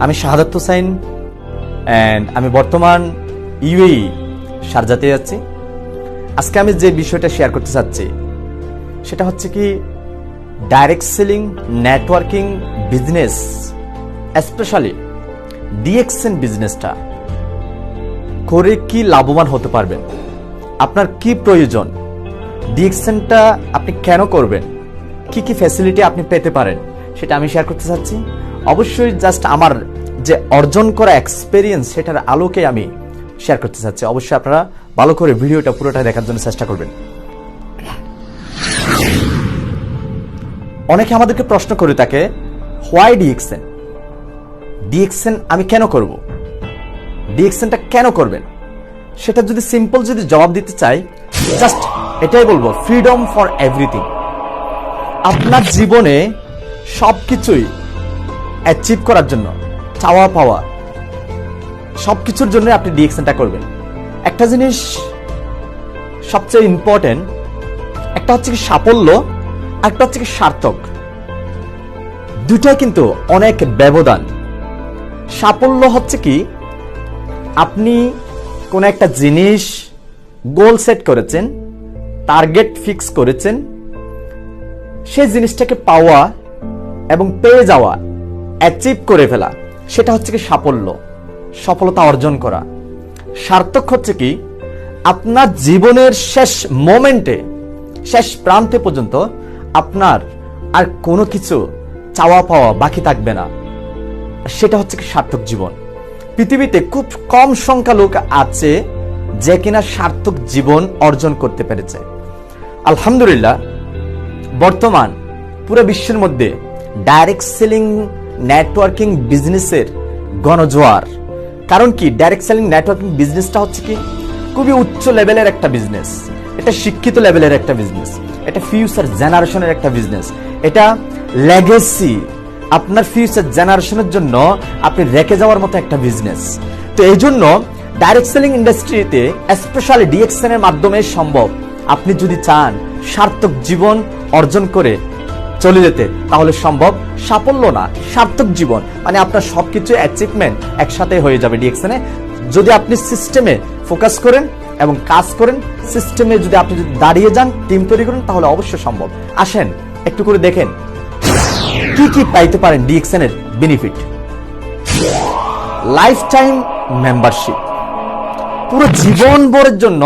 আমি শাহাদাত হোসাইন অ্যান্ড আমি বর্তমান ইউএই শারজাতে যাচ্ছি। আজকে আমি যে বিষয়টা শেয়ার করতে চাচ্ছি সেটা হচ্ছে কি direct selling networking business, specially DXN বিজনেসটা করে কি লাভবান হতে পারবেন, আপনার কি প্রয়োজন, ডিএক্সএনটা আপনি কেন করবেন, কি কি ফ্যাসিলিটি আপনি পেতে পারেন সেটা আমি শেয়ার করতে চাচ্ছি। অবশ্যই জাস্ট আমার যে অর্জন করা এক্সপেরিয়েন্স সেটার আলোকে আমি শেয়ার করতে চাচ্ছি। অবশ্যই আপনারা ভালো করে ভিডিওটা পুরোটা দেখার জন্য চেষ্টা করবেন। অনেকে আমাদেরকে প্রশ্ন করে থাকে, হোয়াই ডিএক্সএন, ডিএক্সএন আমি কেন করব, ডিএক্সএনটা কেন করবেন? সেটা যদি সিম্পল যদি জবাব দিতে চাই, জাস্ট এটাই বলবো, ফ্রিডম ফর এভরিথিং। আপনার জীবনে সবকিছুই অ্যাচিভ করার জন্য, চাওয়া পাওয়া সবকিছুর জন্য আপনি ডিএক্সএনটা করবেন। একটা জিনিস সবচেয়ে ইম্পর্টেন্ট, একটা হচ্ছে কি সাফল্য, একটা হচ্ছে কি সার্থক। দুটাই কিন্তু অনেক ব্যবধান। সাফল্য হচ্ছে কি আপনি কোন একটা জিনিস গোল সেট করেছেন, টার্গেট ফিক্স করেছেন, সেই জিনিসটাকে পাওয়া এবং পেয়ে যাওয়া, অ্যাচিভ করে ফেলা, সেটা হচ্ছে কি সাফল্য, সফলতা অর্জন করা। সার্থক হচ্ছে কি আপনার জীবনের শেষ মোমেন্টে, শেষ প্রান্তে পর্যন্ত আপনার আর কোনো কিছু চাওয়া পাওয়া বাকি থাকবে না, সেটা হচ্ছে কি সার্থক জীবন। পৃথিবীতে খুব কম সংখ্যা লোক আছে যে কিনা সার্থক জীবন অর্জন করতে পেরেছে। আলহামদুলিল্লাহ, বর্তমান পুরো বিশ্বের মধ্যে ডাইরেক্ট সেলিং নেটওয়ার্কিং বিজনেসের গণজোয়ার। কারণ কি, ডাইরেক্ট সেলিং নেটওয়ার্কিং বিজনেসটা হচ্ছে কি খুবই উচ্চ লেভেলের একটা বিজনেস, এটা শিক্ষিত লেভেলের একটা বিজনেস, এটা ফিউচার জেনারেশনের একটা বিজনেস, এটা লেগেসি, আপনার ফিউচার জেনারেশনের জন্য আপনি রেখে যাওয়ার মতো একটা বিজনেস। তো এই জন্য ডাইরেক্ট সেলিং ইন্ডাস্ট্রিতে স্পেশালি ডিএক্সএন এর মাধ্যমে সম্ভব। আপনি যদি চান সার্থক জীবন অর্জন করে চলে যেতে, তাহলে সম্ভব। সাফল্য না, সার্থক জীবন মানে আপনার সবকিছু অ্যাচিভমেন্ট একসাথে হয়ে যাবে ডিএক্সএন এ, যদি আপনি সিস্টেমে ফোকাস করেন এবং কাজ করেন। সিস্টেমে যদি আপনি দাঁড়িয়ে যান, টিম তৈরি করেন, তাহলে অবশ্যই সম্ভব। আসেন একটু করে দেখেন কি কি পাইতে পারেন ডিএক্সএন এর বেনিফিট। লাইফ টাইম মেম্বারশিপ, পুরো জীবন ভরের জন্য